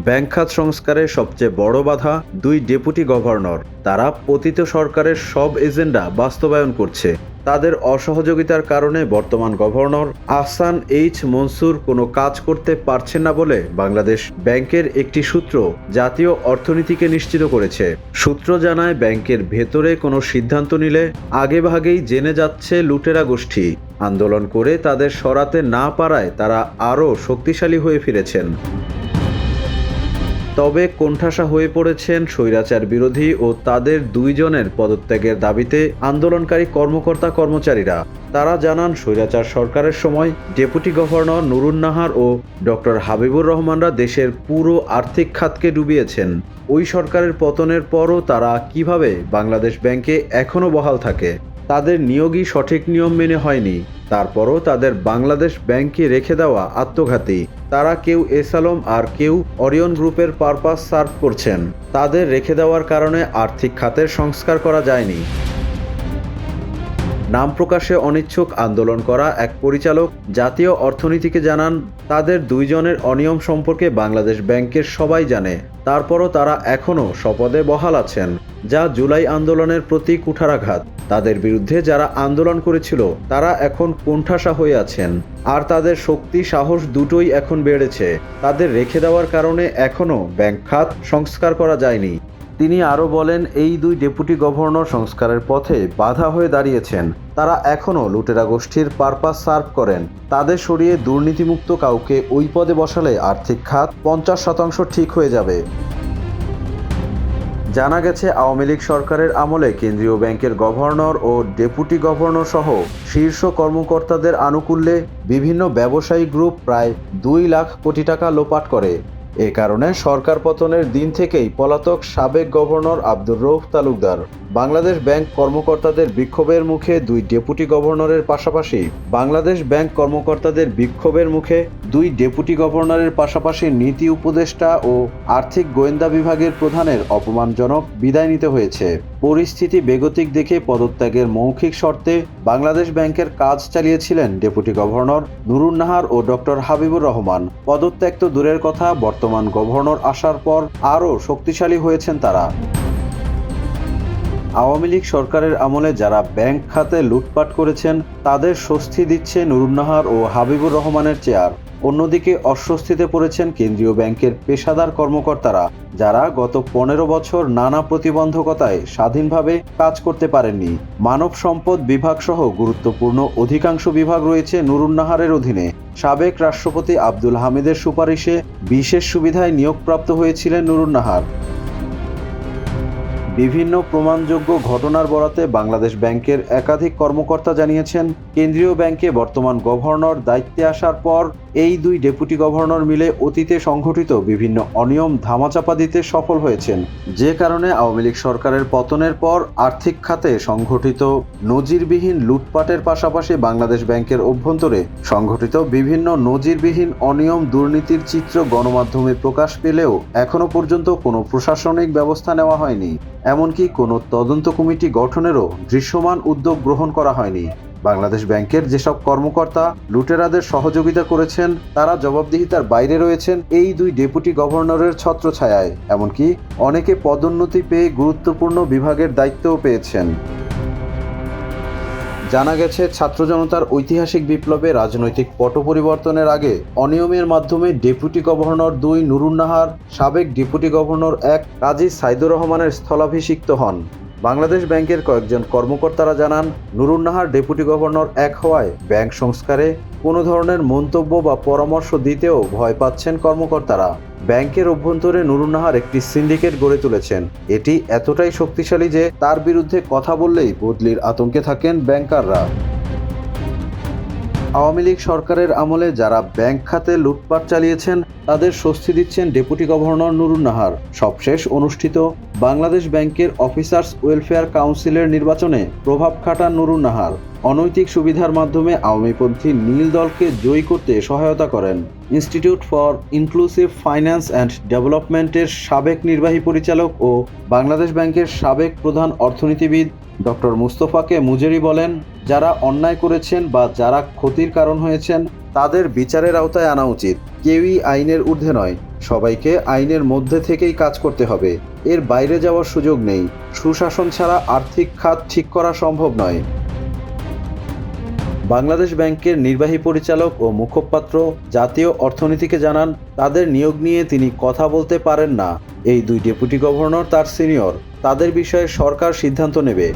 Bank খাত সংস্কারের সবচেয়ে বড় বাধা দুই ডেপুটি গভর্নর। তারা পতিত সরকারের সব এজেন্ডা বাস্তবায়ন করছে। তাদের অসহযোগিতার কারণে বর্তমান গভর্নর আহসান এইচ মনসুর কোনো কাজ করতে পারছেন না বলে বাংলাদেশ ব্যাংকের একটি সূত্র জাতীয় অর্থনীতিকে নিশ্চিত করেছে। সূত্র জানায়, ব্যাংকের ভেতরে কোনো সিদ্ধান্ত নিলে আগেভাগেই জেনে যাচ্ছে লুটেরা গোষ্ঠী আন্দোলন করে তাদের সরাতে না পারায় তারা আরও শক্তিশালী হয়ে ফিরেছেন। তবে কোণঠাসা হয়ে পড়েছেন স্বৈরাচার বিরোধী ও তাদের দুইজনের পদত্যাগের দাবিতে আন্দোলনকারী কর্মকর্তা-কর্মচারীরা। তারা জানান, স্বৈরাচার সরকারের সময় ডেপুটি গভর্নর নুরুন নাহার ও ডক্টর হাবিবুর রহমানরা দেশের পুরো আর্থিক খাতকে ডুবিয়েছেন। ওই সরকারের পতনের পরও তারা কিভাবে বাংলাদেশ ব্যাংকে এখনও বহাল থাকে। তাদের নিয়োগই সঠিক নিয়ম মেনে হয়নি, তারপরও তাদের বাংলাদেশ ব্যাংকে রেখে দেওয়া আত্মঘাতী। তারা কেউ এসালম আর কেউ অরিয়ন গ্রুপের পারপাস সার্ভ করছেন। তাদের রেখে দেওয়ার কারণে আর্থিক খাতের সংস্কার করা যায়নি। নাম প্রকাশে অনিচ্ছুক আন্দোলন করা এক পরিচালক জাতীয় অর্থনীতিকে জানান, তাদের দুইজনের অনিয়ম সম্পর্কে বাংলাদেশ ব্যাংকের সবাই জানে, তারপরও তারা এখনও স্বপদে বহাল আছেন, যা জুলাই আন্দোলনের প্রতি কুঠারাঘাত। তাদের বিরুদ্ধে যারা আন্দোলন করেছিল তারা এখন কোণঠাসা হয়ে আছেন, আর তাদের শক্তি সাহস দুটোই এখন বেড়েছে। তাদের রেখে দেওয়ার কারণে এখনও ব্যাংক খাত সংস্কার করা যায়নি। তিনি আরও বলেন, এই দুই ডেপুটি গভর্নর সংস্কারের পথে বাধা হয়ে দাঁড়িয়েছেন। তারা এখনও লুটেরা গোষ্ঠীর পারপাস সার্ভ করেন। তাদের সরিয়ে দুর্নীতিমুক্ত কাউকে ওই পদে বসালে আর্থিক খাত 50% ঠিক হয়ে যাবে। জানা গেছে, আওয়ামী লীগ সরকারের আমলে কেন্দ্রীয় ব্যাংকের গভর্নর ও ডেপুটি গভর্নর সহ শীর্ষ কর্মকর্তাদের আনুকূল্যে বিভিন্ন ব্যবসায়ী গ্রুপ প্রায় 2 লাখ কোটি টাকা লোপাট করে। এ কারণে সরকার পতনের দিন থেকেই পলাতক সাবেক গভর্নর আব্দুর রউফ তালুকদার। বাংলাদেশ ব্যাংক কর্মকর্তাদের বিক্ষোভের মুখে দুই ডেপুটি গভর্নরের পাশাপাশি নীতি উপদেষ্টা ও আর্থিক গোয়েন্দা বিভাগের প্রধানের অপমানজনক বিদায় নিতে হয়েছে। পরিস্থিতি বেগতিক দেখে পদত্যাগের মৌখিক শর্তে বাংলাদেশ ব্যাংকের কাজ চালিয়েছিলেন ডেপুটি গভর্নর নুরুন নাহার ও ডক্টর হাবিবুর রহমান। পদত্যাগ তো দূরের কথা, বর্তমান গভর্নর আসার পর আরও শক্তিশালী হয়েছেন তারা। আওয়ামী লীগ সরকারের আমলে যারা ব্যাংক খাতে লুটপাট করেছেন তাদের স্বস্তি দিচ্ছে নুরুন নাহার ও হাবিবুর রহমানের চেয়ার। অন্যদিকে অস্বস্তিতে পড়েছেন কেন্দ্রীয় ব্যাংকের পেশাদার কর্মকর্তারা, যারা গত 15 বছর নানা প্রতিবন্ধকতায় স্বাধীনভাবে কাজ করতে পারেননি। মানব সম্পদ বিভাগ সহ গুরুত্বপূর্ণ অধিকাংশ বিভাগ রয়েছে নুরুন নাহারের অধীনে। সাবেক রাষ্ট্রপতি আব্দুল হামিদের সুপারিশে বিশেষ সুবিধায় নিয়োগপ্রাপ্ত হয়েছিলেন নুরুন নাহার। বিভিন্ন প্রমাণযোগ্য ঘটনার বরাতে বাংলাদেশ ব্যাংকের একাধিক কর্মকর্তা জানিয়েছেন, কেন্দ্রীয় ব্যাংকে বর্তমান গভর্নর দায়িত্বে আসার পর এই দুই ডেপুটি গভর্নর মিলে অতীতে সংঘটিত বিভিন্ন অনিয়ম ধামাচাপা দিতে সফল হয়েছেন। যে কারণে আওয়ামী লীগ সরকারের পতনের পর আর্থিক খাতে সংঘটিত নজিরবিহীন লুটপাটের পাশাপাশি বাংলাদেশ ব্যাংকের অভ্যন্তরে সংঘটিত বিভিন্ন নজিরবিহীন অনিয়ম দুর্নীতির চিত্র গণমাধ্যমে প্রকাশ পেলেও এখনও পর্যন্ত কোনো প্রশাসনিক ব্যবস্থা নেওয়া হয়নি। এমনকি কোনো তদন্ত কমিটি গঠনেরও দৃশ্যমান উদ্যোগ গ্রহণ করা হয়নি। বাংলাদেশ ব্যাংকের যেসব কর্মকর্তা লুটেরাদের সহযোগিতা করেছেন তারা জবাবদিহিতার বাইরে রয়েছেন এই দুই ডেপুটি গভর্নরের ছত্রছায়ায়। এমনকি অনেকে পদোন্নতি পেয়ে গুরুত্বপূর্ণ বিভাগের দায়িত্বও পেয়েছেন। জানা গেছে, ছাত্র জনতার ঐতিহাসিক বিপ্লবে রাজনৈতিক পট পরিবর্তনের আগে অনিয়মের মাধ্যমে ডেপুটি গভর্নর 2 নুরুন নাহার, সাবেক ডেপুটি গভর্নর 1 কাজী সাইদুর রহমানের স্থলাভিষিক্ত হন। বাংলাদেশ ব্যাংকের কয়েকজন কর্মকর্তারা জানান, নুরুন নাহার ডেপুটি গভর্নর 1 হওয়ায় ব্যাংক সংস্কারে কোনো ধরনের মন্তব্য বা পরামর্শ দিতেও ভয় পাচ্ছেন কর্মকর্তারা। ব্যাংকের অভ্যন্তরে নুরুন নাহার একটি সিন্ডিকেট গড়ে তুলেছেন। এটি এতটাই শক্তিশালী যে তার বিরুদ্ধে কথা বললেই বদলির আতঙ্কে থাকেন ব্যাংকাররা। আওয়ামী লীগ সরকারের আমলে যারা ব্যাংক খাতে লুটপাট চালিয়েছেন তাদের স্বস্তি দিচ্ছেন ডেপুটি গভর্নর নুরুন নাহার। সবশেষ অনুষ্ঠিত বাংলাদেশ ব্যাংকের অফিসার্স ওয়েলফেয়ার কাউন্সিলের নির্বাচনে প্রভাব খাটান নুরুন নাহার। অনৈতিক সুবিধার মাধ্যমে আওয়ামীপন্থী নীল দলকে জয়ী করতে সহায়তা করেন। Institute for inclusive finance and ডেভেলপমেন্টের সাবেক নির্বাহী পরিচালক ও বাংলাদেশ ব্যাংকের সাবেক প্রধান অর্থনীতিবিদ ডক্টর মুস্তফাকে মুজেরি বলেন, যারা অন্যায় করেছেন বা যারা ক্ষতির কারণ হয়েছেন তাদের বিচারের আওতায় আনা উচিত। কেউই আইনের ঊর্ধ্বে নয়। সবাইকে আইনের মধ্যে থেকেই কাজ করতে হবে, এর বাইরে যাওয়ার সুযোগ নেই। সুশাসন ছাড়া আর্থিক খাত ঠিক করা সম্ভব নয়। বাংলাদেশ ব্যাংকের নির্বাহী পরিচালক ও মুখপাত্র জাতীয় অর্থনীতিকে জানান, তাদের নিয়োগ নিয়ে তিনি কথা বলতে পারেন না। এই দুই ডেপুটি গভর্নর তার সিনিয়র, তাদের বিষয়ে সরকার সিদ্ধান্ত নেবে।